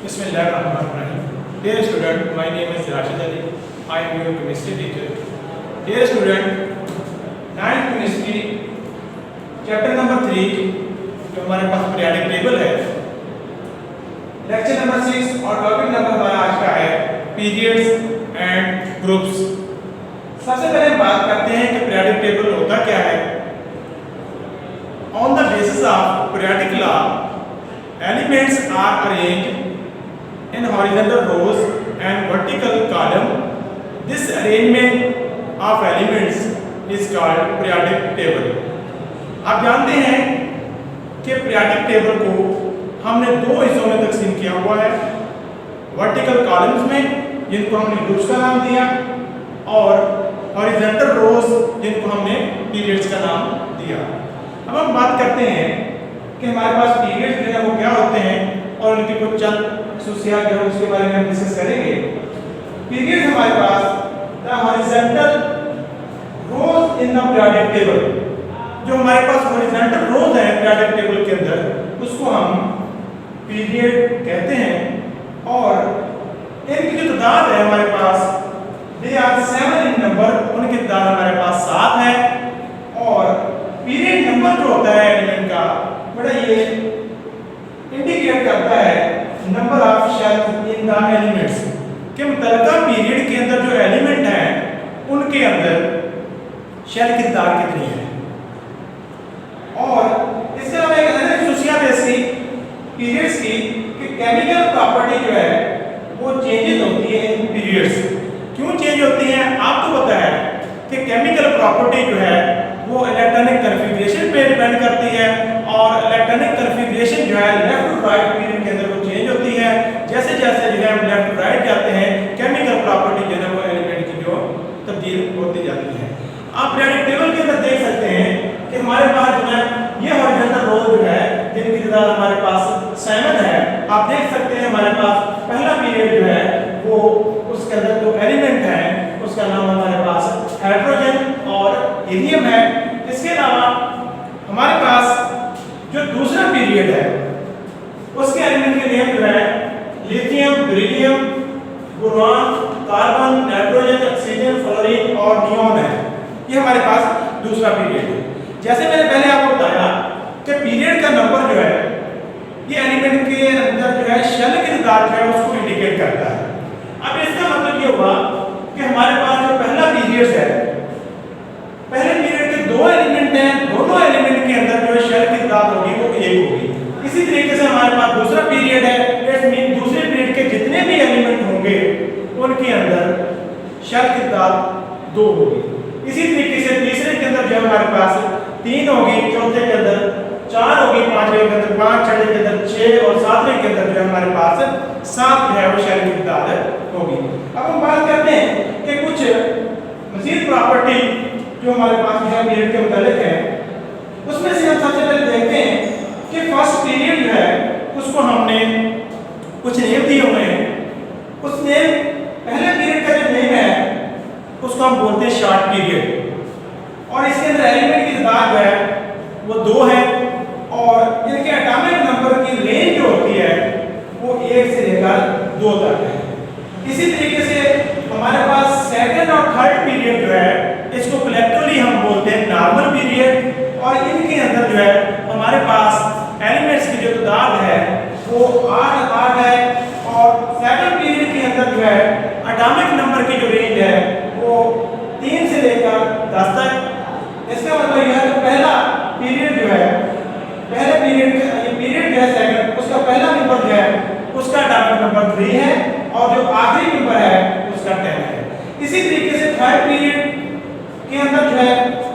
Bismillahirrahmanirrahim. Dear student, my name is Rashid Ali. I am your chemistry teacher. Dear student, 9th chemistry chapter number 3 जो हमारे पास periodic table है, lecture number 6 और topic number हमारा आज का है periods and groups. सबसे पहले बात करते हैं कि periodic table होता क्या है. On the basis of periodic law, elements are arranged in horizontal rows and vertical column. This arrangement of elements is called periodic table. आप जानते हैं कि periodic table को हमने दो हिस्सों में तकसीम किया हुआ है, vertical columns में जिनको हमने groups का नाम दिया और horizontal rows जिनको हमने periods का नाम दिया. अब हम बात करते हैं कि हमारे पास periods जो है वो क्या होते हैं और उनकी कुछ चंद खसूसियात जो है उसके बारे में हम डिस्कस करेंगे. पीरियड हमारे पास the horizontal rows in the periodic table, जो हमारे पास हॉरिजॉन्टल रोज है पीरियोडिक टेबल के अंदर उसको हम पीरियड कहते हैं और इनकी जो तादाद है हमारे पास दे आर 7 इन नंबर, उनकी तादाद हमारे पास 7 है और पीरियड नंबर जो होता है एलिमेंट का बड़ा ये इंडिकेट करता है number of shells in the elements कि मुतल्लिका पीरियड के अंदर जो एलिमेंट हैं उनके अंदर शेल की तादाद कितनी है. और इसके अलावा एक अलग खसूसियत है इसकी पीरियड्स की कि केमिकल प्रॉपर्टी जो है वो चेंजेस होती है इन पीरियड्स. क्यों चेंज होती है आपको पता है कि केमिकल प्रॉपर्टी जो है वो इलेक्ट्रॉनिक कन्फिग्रेशन पे डिपेंड करती है और इलेक्ट्रॉनिक कन्फिग्रेशन जो है लेफ्ट टू राइट पीरियड के अंदर वो चेंज होती है. जैसे जैसे जो है हम लेफ्ट टू राइट जाते हैं केमिकल प्रॉपर्टी जो है वो एलिमेंट की जो तब्दील होती जाती है. आप पीरियोडिक टेबल के अंदर देख सकते हैं कि हमारे पास जो है ये हॉरिजॉन्टल रो जो है जिनकी तादाद हमारे पास 7 है. आप देख सकते हैं हमारे पास पहला पीरियड जो है वो उसके अंदर जो एलिमेंट है उसका नाम हमारे पास हाइड्रोजन और हीलियम है. इसके अलावा हमारे पास जो दूसरा पीरियड है उसके एलिमेंट के नेम जो है lithium, beryllium, boron, carbon, nitrogen, oxygen, fluorine और नियॉन है. ये हमारे पास दूसरा पीरियड है. जैसे मैंने पहले आपको बताया कि पीरियड का नंबर जो है ये एलिमेंट के अंदर जो है शेल की तादाद जो है उसको इंडिकेट करता है. अब इसका मतलब ये हुआ कि हमारे पास जो पहला पीरियड है, पहले पीरियड के दो एलिमेंट हैं, दोनों एलिमेंट के अंदर जो है शेल की तादाद होगी वो 1 होगी. इसी तरीके से हमारे पास दूसरा पीरियड है, इट मीन दूसरे पीरियड के जितने भी एलिमेंट होंगे उनके अंदर शेल की तादाद 2 होगी. इसी तरीके से तीसरे के अंदर जो हमारे पास 3 होगी, चौथे के अंदर 4 होगी, पांचवें के अंदर 5, छठे के अंदर 6 और सातवें के अंदर जो हमारे पास 7 जो है वो शेल की तादाद होगी. अब हम बात करते हैं कि कुछ मज़ीद प्रॉपर्टी जो हमारे पास जो है पीरियड के मुताबिक है उसमें से हम सबसे पहले देखते हैं कि फर्स्ट पीरियड जो है उसको हमने कुछ नेम दिए हुए हैं. उस नेम पहले पीरियड का जो नेम है उसको हम बोलते हैं शॉर्ट पीरियड और इसके अंदर एलिमेंट की तादाद जो है वो 2 है और इनके एटॉमिक नंबर की रेंज जो होती है वो 1 से लेकर 2 तक है. इसी तरीके से हमारे पास सेकंड और थर्ड पीरियड जो है इसको कलेक्टिवली हम बोलते हैं नॉर्मल पीरियड और इनके अंदर जो है हमारे पास एलिमेंट्स की जो तादाद है वो 8 है और सेकंड पीरियड के अंदर जो है एटॉमिक नंबर की जो रेंज है वो 3 से लेकर 10 तक. इसका मतलब यह है कि पहला पीरियड जो है पहले पीरियड ये पीरियड जो है सेकंड उसका पहला नंबर जो है उसका एटॉमिक नंबर 3 है और जो आखिरी नंबर है उसका 10 है. इसी तरीके से थर्ड पीरियड के अंदर जो है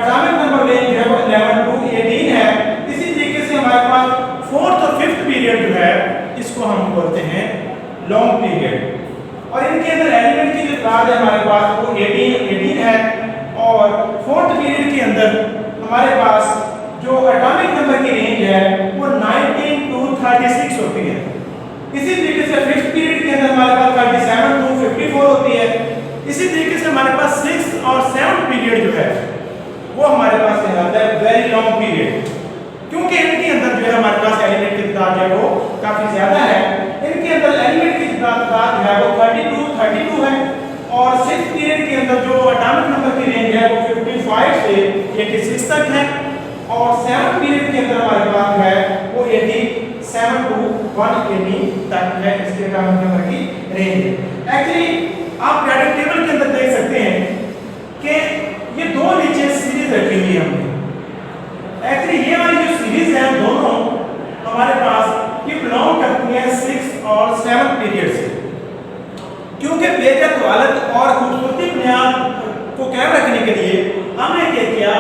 एटॉमिक नंबर रेंज जो है वो 11 to 18 है. इसी तरीके से हमारे पास फोर्थ और फिफ्थ पीरियड जो है इसको हम बोलते हैं लॉन्ग पीरियड और इनके अंदर एलिमेंट की जो तादाद है हमारे पास वो 18 है और फोर्थ पीरियड के अंदर हमारे पास जो एटॉमिक नंबर की रेंज है वो 19 to 36 होती है. इसी तरीके से फिफ्थ पीरियड के अंदर हमारे पास 37 to 54 होती है. इसी तरीके से हमारे पास 6th और 7th पीरियड जो है वो हमारे पास कहलाता है वेरी लॉन्ग पीरियड क्योंकि इनके अंदर जो है हमारे पास एलिमेंट की तादाद जो है वो काफी ज्यादा है. इनके अंदर एलिमेंट की तादाद है वो 32 है, और 6th पीरियड के अंदर जो एटॉमिक नंबर की रेंज है वो 55 से 86 तक है, और 7th पीरियड के अंदर हमारे पास है वो 87 to 180 तक है इसके एटॉमिक नंबर की रेंज। एक्चुअली आप पीरियडिक टेबल के अंदर देख सकते हैं कि ये दो नीचे सीरीज रखी हुई है हमने। एक्चुअली ये वाली जो सीरीज है दोनों हमारे पास ये बिलोंग करती है 6th और 7th पीरियड से, क्योंकि बेहतर हालत और खूबसूरती बुनियाद को कायम रखने के लिए हमने क्या किया,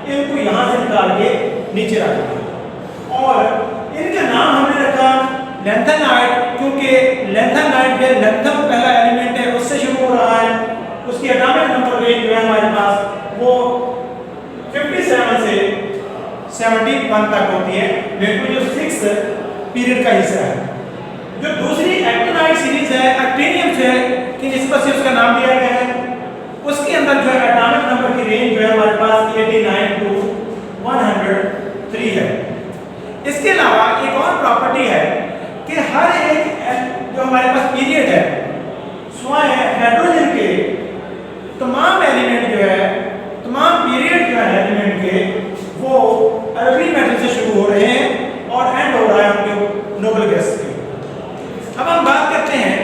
इनको यहाँ से निकाल के नीचे रख दिया, और इनका नाम हमने रखा लैंथेनाइड, क्योंकि लैंथेनाइड के लैंथम पहला एलिमेंट है उससे शुरू हो रहा है, उसकी एटॉमिक नंबर रेंज जो है हमारे पास वो 57 से 71 तक होती है, बिल्कुल जो 6th पीरियड का हिस्सा है। जो दूसरी एक्टिनाइड सीरीज है एक्टिनियम से कि निस्बत से उसका नाम दिया गया है, उसके अंदर जो है एटॉमिक नंबर की रेंज जो है हमारे पास 89 to 103 है। इसके अलावा एक और प्रॉपर्टी है कि हर एक जो हमारे पास पीरियड है स्वयं हाइड्रोजन के तमाम एलिमेंट जो है, तमाम पीरियड जो है एलिमेंट के वो अलगली मेटल से शुरू हो रहे हैं और एंड हो रहा है उनके नोबल गैस के। अब हम बात करते हैं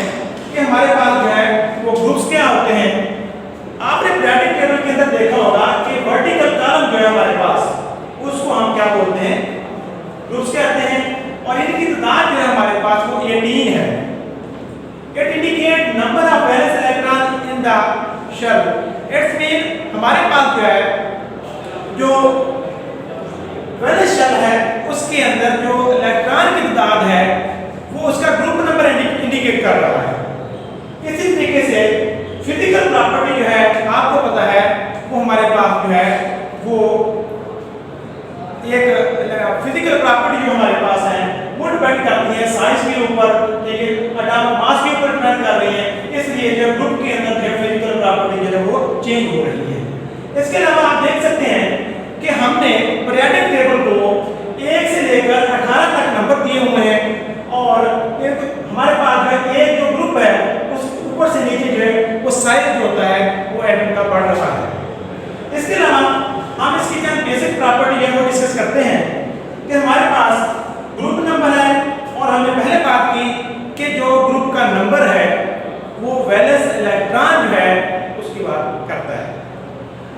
कि हमारे पास जो है वो ग्रुप्स क्या होते हैं। आपने पीरियडिक टेबल के अंदर देखा होगा कि वर्टिकल कॉलम जो है हमारे पास उसको हम क्या बोलते हैं, ग्रुप्स कहते हैं, और इनकी तादाद जो है हमारे पास वो 18 है। It indicate number of valence electron in the shell. It's mean हमारे पास जो है जो वैलेंस शेल है उसके अंदर जो इलेक्ट्रॉन की तादाद है वो उसका ग्रुप नंबर इंडिकेट कर रहा है। इसी तरीके से फिजिकल प्रॉपर्टी जो है आपको पता है वो हमारे पास जो है वो एक फिजिकल प्रॉपर्टी जो हमारे पास है वो डिपेंड करती है साइज के ऊपर, लेकिन एटॉमिक मास के ऊपर डिपेंड कर रही है, इसलिए जो ग्रुप के अंदर जो फिजिकल प्रॉपर्टी जो है वो चेंज हो रही है। इसके अलावा आप देख सकते हैं कि हमने पीरियडिक टेबल को 1 से लेकर 18 तक नंबर दिए हुए हैं, और हमारे पास जो है एक जो ग्रुप है उस ऊपर से नीचे जो है वो साइज जो होता है वो एटम का बढ़ रहा है। इसके अलावा हम इसकी जो बेसिक प्रॉपर्टी है वो डिस्कस करते हैं कि हमारे पास ग्रुप नंबर है, और हमने पहले बात की कि जो ग्रुप का नंबर है वो वैलेंस इलेक्ट्रॉन जो है उसकी बात करता है।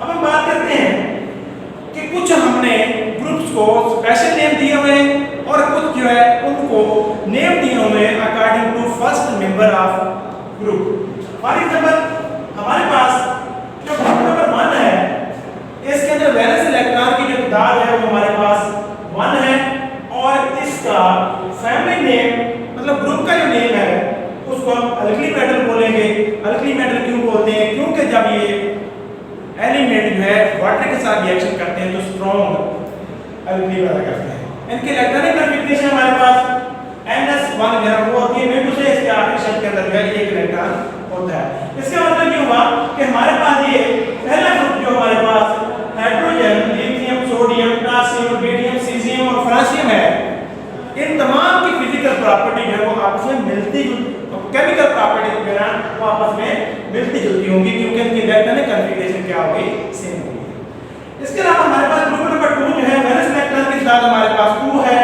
अब हम बात करते हैं कि कुछ हमने ग्रुप्स को स्पेशल नेम दिए हुए हैं और कुछ जो है उनको नेम दिए हुए हैं according to first member of group. For example हमारे पास जो ग्रुप नंबर 1 है इसके अंदर वैलेंस इलेक्ट्रॉन की जो तादाद है वो हमारे पास 1 है, और इसका फैमिली नेम मतलब ग्रुप का जो नेम है उसको हम अल्कली मेटल बोलेंगे। अल्कली मेटल क्यों बोलते हैं, क्योंकि जब ये एलिमेंट जो है वाटर के साथ रिएक्शन करते हैं तो स्ट्रॉन्ग अल्कली पैदा करते हैं। इनके इलेक्ट्रॉनिक कन्फिग्रेशन हमारे पास NS1 जो है वो होती है, बिल्कुल से इसके आखिरी शब्द के अंदर जो है एक इलेक्ट्रॉन होता है। इसका मतलब ये हुआ कि हमारे पास ये पहला ग्रुप जो हमारे पास hydrogen, lithium, sodium, potassium, barium, caesium और फ्रांसियम है, इन तमाम की फिजिकल प्रॉपर्टी जो है वो आपस में मिलती जुलती, केमिकल प्रॉपर्टी जो है वो आपस में मिलती जुलती होंगी, क्योंकि इनकी इलेक्ट्रॉनिक कन्फिग्रेशन क्या होगी, सेम होगी। इसके अलावा हमारे पास ग्रुप नंबर 2 जो है वैलेंस इलेक्ट्रॉन की तादाद हमारे पास 2 है।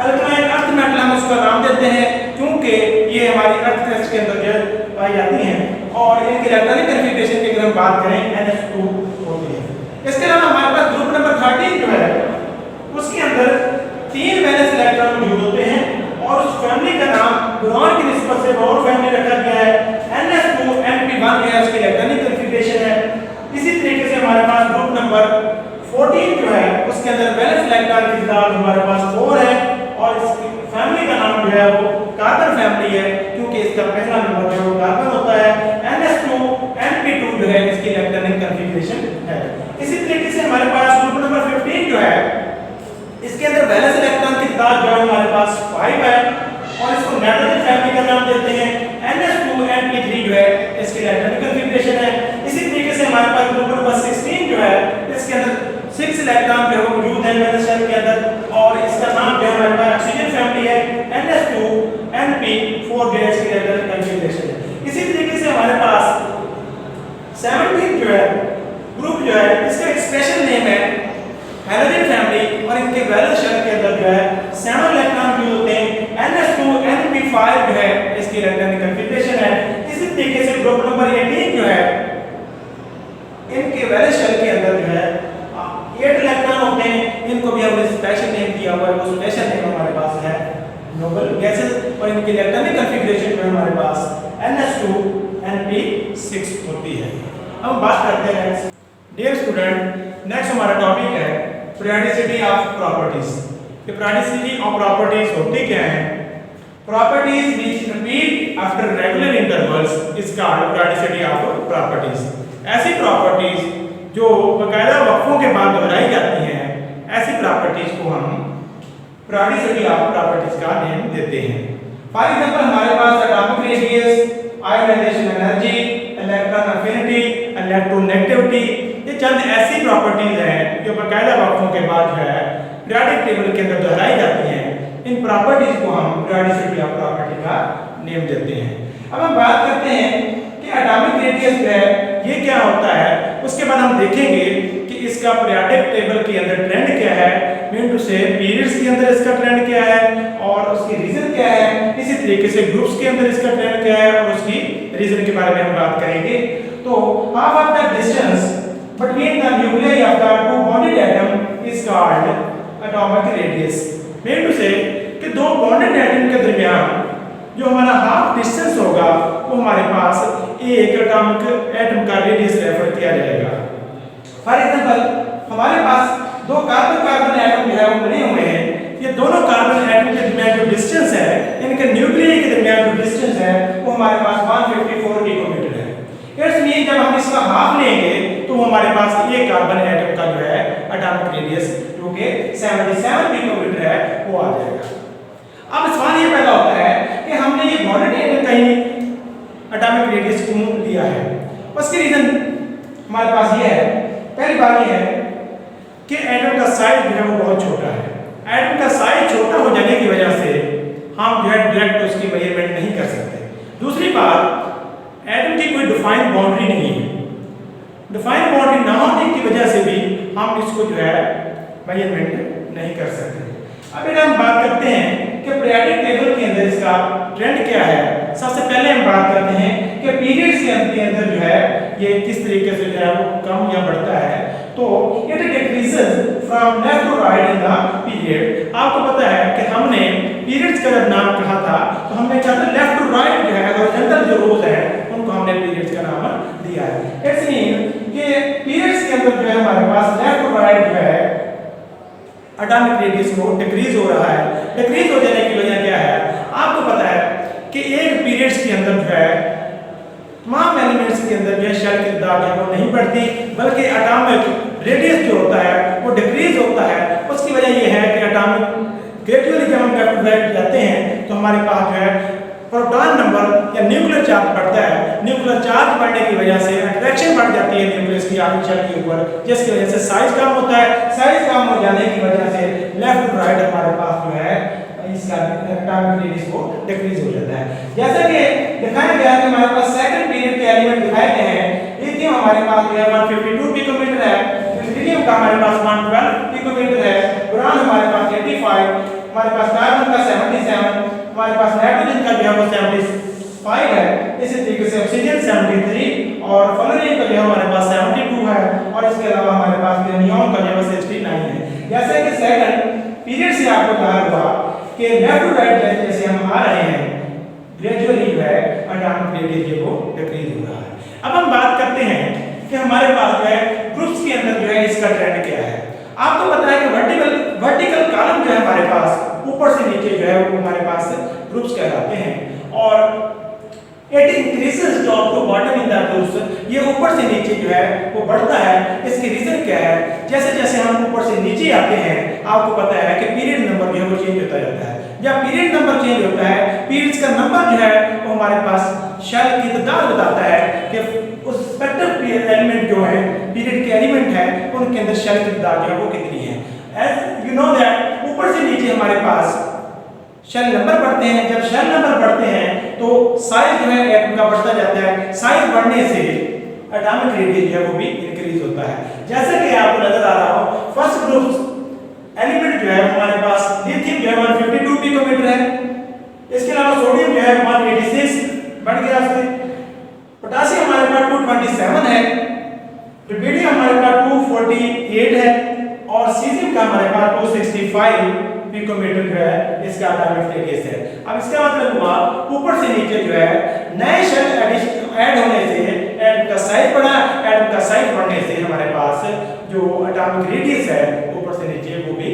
अल्कलाइन अर्थ मेटल हम उसका नाम देते हैं क्योंकि ये हमारी अर्थ क्रस्ट के अंदर जो पाई जाती हैं, और इनके इलेक्ट्रॉनिक कन्फिग्रेशन की अगर हम बात करें NH2 होती है। इसके अलावा हमारे पास ग्रुप नंबर 13 जो है उसके अंदर 3 वैलेंस इलेक्ट्रॉन मौजूद होते हैं, और उस फैमिली का नाम बोरॉन की निस्बत से बोरॉन फैमिली रखा गया है। NH2NP1 है उसकी इलेक्ट्रॉनिक कन्फिग्रेशन है। इसी तरीके से हमारे पास ग्रुप नंबर 14 जो है उसके अंदर वैलेंस इलेक्ट्रॉन की तादाद हमारे पास 4 है, और इसकी फैमिली का नाम जो है वो कार्बन फैमिली है, क्योंकि इसका पहला नंबर जो है वो कार्बन होता है। NH2NP2 जो है इसकी इलेक्ट्रॉनिक कन्फिग्रेशन है। इसी तरीके से हमारे पास ग्रुप नंबर 15 जो है इसके अंदर वैलेंस इलेक्ट्रॉन की तादाद जो है हमारे पास 5 है, और इसको नाइट्रोजन फैमिली का नाम देते हैं। NH2NP3 जो है इसकी इलेक्ट्रॉनिक कन्फिग्रेशन है। इसी तरीके से हमारे पास ग्रुप नंबर 16 जो है इसके अंदर 6 इलेक्ट्रॉन जो है वो मौजूद है वैलेंस शेल के अंदर, और इसका नाम जो है हमारे पास ऑक्सीजन फैमिली है। NH2NP4 जो जो है इसका एक स्पेशल नेम है हैलोजन फैमिली, और इनके वैलेंस शेल के अंदर जो है 7 इलेक्ट्रॉन यूज होते हैं। NH2NP5 जो है इसकी इलेक्ट्रॉनिक कॉन्फ़िगरेशन है। इसी तरीके से ग्रुप नंबर 18 जो है इनके वैलेंस शेल के अंदर जो है 8 इलेक्ट्रॉन होते हैं। इनको भी हमने स्पेशल नेम दिया हुआ है, वो स्पेशल नेम हमारे पास है नोबल गैसेस, और इनकी इलेक्ट्रॉनिक कॉन्फ़िगरेशन जो है हमारे पास NH2NP6 होती है। अब बात करते हैं डियर स्टूडेंट, नेक्स्ट हमारा टॉपिक है periodicity ऑफ प्रॉपर्टीज। ये periodicity ऑफ प्रॉपर्टीज होती क्या है? Properties which repeat after regular intervals is called periodicity of properties. ऐसी प्रॉपर्टीज जो बकायदा वक्फों के बाद दोहराई जाती हैं, ऐसी प्रॉपर्टीज को हम periodicity ऑफ प्रॉपर्टीज का नेम देते हैं। फॉर एग्जांपल हमारे पास atomic radius, ionisation energy, electron affinity, electronegativity, ये चंद ऐसी प्रॉपर्टीज हैं जो बकायदा वक्फों के बाद जो है पीरियोडिक टेबल के अंदर दोहराई जाती हैं। इन प्रॉपर्टीज को हम periodicity ऑफ प्रॉपर्टी का नेम देते हैं। अब हम बात करते हैं कि एटॉमिक रेडियस जो है ये क्या होता है, उसके बाद हम देखेंगे कि इसका पीरियोडिक टेबल के अंदर ट्रेंड क्या है, मीन टू से पीरियड्स के अंदर इसका ट्रेंड क्या है और उसकी रीजन क्या है। इसी तरीके से ग्रुप्स के अंदर इसका ट्रेंड क्या है और उसकी रीजन के बारे में हम बात करेंगे। तो half of the distance between the nuclei of the two bonded atom is called atomic radius। Mean to say कि दो बॉन्डेड एटम के दरमियान जो हमारा हाफ डिस्टेंस होगा वो हमारे पास एक एटॉमिक एटम का रेडियस रेफर किया जाएगा। फॉर एग्जांपल हमारे पास दो कार्बन कार्बन एटम जो है वो बने हुए हैं। ये दोनों कार्बन एटम के दरमियान जो डिस्टेंस है, इनके न्यूक्लियई के दरमियान जो डिस्टेंस है वो हमारे पास 154 पिकोमीटर है। इट्स मीन जब हम इसका हाफ लेंगे तो हमारे पास एक कार्बन एटम का जो है एटॉमिक रेडियस जो कि 77 पिकोमीटर है वो आ जाएगा। अब सवाल ये पैदा होता है कि हमने ये बॉन्डेड एटम का ही एटॉमिक रेडियस क्यों लिया है। उसकी रीजन हमारे पास ये है, पहली बात ये है कि एटम का साइज जो है वो बहुत छोटा है। एटम का साइज छोटा हो जाने की वजह से हम जो है डायरेक्ट उसकी मेजरमेंट नहीं कर सकते। दूसरी बात, एटम की कोई डिफाइंड बाउंड्री नहीं है। डिफाइंड बाउंड्री ना होने की वजह से भी हम इसको जो है मेजरमेंट नहीं कर सकते। अब बेटा हम बात करते हैं कि पीरियोडिक टेबल के अंदर इसका ट्रेंड क्या है। सबसे पहले हम बात करते हैं कि पीरियड्स के अंदर जो है ये किस तरीके से जो है वो कम या बढ़ता है। तो it decreases from left to right in the period. आपको पता है कि हमने पीरियड्स का जब नाम कहा था तो हमने कहा था लेफ्ट टू राइट जो है हॉरिजॉन्टल जो रोज है उनको हमने पीरियड्स का नाम दिया है। इट्स मीन कि पीरियड्स के अंदर जो है हमारे पास लेफ्ट टू राइट जो है एटॉमिक रेडियस वो डिक्रीज हो रहा है। डिक्रीज हो जाने की वजह क्या है? आपको पता है कि एक पीरियड्स के अंदर जो है तमाम एलिमेंट्स के अंदर जो है शेल की तादाद है वो नहीं बढ़ती, बल्कि एटॉमिक रेडियस जो होता है वो डिक्रीज होता है। उसकी वजह ये है कि एटॉमिक ग्रेजुअली जब हम लेफ्ट टू राइट जाते हैं तो हमारे पास जो है प्रोटॉन नंबर या न्यूक्लियर चार्ज बढ़ता है। न्यूक्लियर चार्ज बढ़ने की वजह से अट्रैक्शन बढ़ जाती है न्यूक्लियस की आगे शेल के ऊपर, जिसकी वजह से साइज कम होता है। साइज कम हो जाने की वजह से लेफ्ट टू राइट हमारे पास जो है इसका एटॉमिक रेडियस वो डिक्रीज हो जाता है। जैसा कि दिखाया गया है कि हमारे पास सेकंड पीरियड के एलिमेंट दिखाए गए हैं। लिथियम हमारे पास जो है 152 पिकोमीटर है, लिथियम का हमारे पास 112 पिकोमीटर है, बोरान हमारे पास 85, हमारे पास कार्बन का 77, हमारे पास नाइट्रोजन का जो है वो 75 है। इसी तरीके से ऑक्सीजन 73 और फ्लोरीन का जो है हमारे पास 72 है और इसके अलावा हमारे पास नियॉन का जो है 69 है। जैसे कि सेकंड पीरियड से आपको कहा हुआ कि लेफ्ट टू राइट जैसे हम आ रहे हैं ग्रेजुअली जो है एटॉमिक रेडियस जो वो डिक्रीज हो रहा है। अब हम बात करते हैं कि हमारे पास जो है ग्रुप्स के अंदर जो है इसका ट्रेंड क्या है। आपको पता है कि वर्टिकल कॉलम जो है हमारे पास ऊपर से नीचे जो है वो हमारे पास ग्रुप्स कहलाते हैं और it increases top to bottom in the groups. ये ऊपर से नीचे जो है वो बढ़ता है। इसकी रीजन क्या है? जैसे जैसे हम ऊपर से नीचे आते हैं आपको पता है कि पीरियड नंबर जो है वो चेंज होता जाता है। जब पीरियड नंबर चेंज होता है, पीरियड्स का नंबर जो है वो हमारे पास शेल की तादाद बताता है कि उस स्पेक्ट्रम एलिमेंट जो है पीरियड के एलिमेंट है उनके अंदर शेल की तादाद जो है वो कितनी है। एज यू नो दैट ऊपर से नीचे हमारे पास शेल नंबर बढ़ते हैं। जब शेल नंबर बढ़ते हैं तो साइज जो है एटम का बढ़ता जाता है। साइज बढ़ने से एटॉमिक रेडियस जो है वो भी इंक्रीज होता है। जैसे कि आपको नजर आ रहा हो फर्स्ट ग्रुप एलिमेंट जो है हमारे पास लिथियम जो है 152 पिकोमीटर है, इसके अलावा सोडियम जो है 186 बढ़ गया उससे, पोटेशियम हमारे पास 227 है, रुबिडियम हमारे पास 248 है और सीजियम का हमारे पास 265 पिकोमीटर जो है इसका एटॉमिक रेडियस है। अब इसका मतलब हुआ ऊपर से नीचे जो है नए शेल ऐड होने से एटम का साइज बढ़ा, एटम का साइज बढ़ने से हमारे पास जो एटॉमिक रेडियस है ऊपर से नीचे वो भी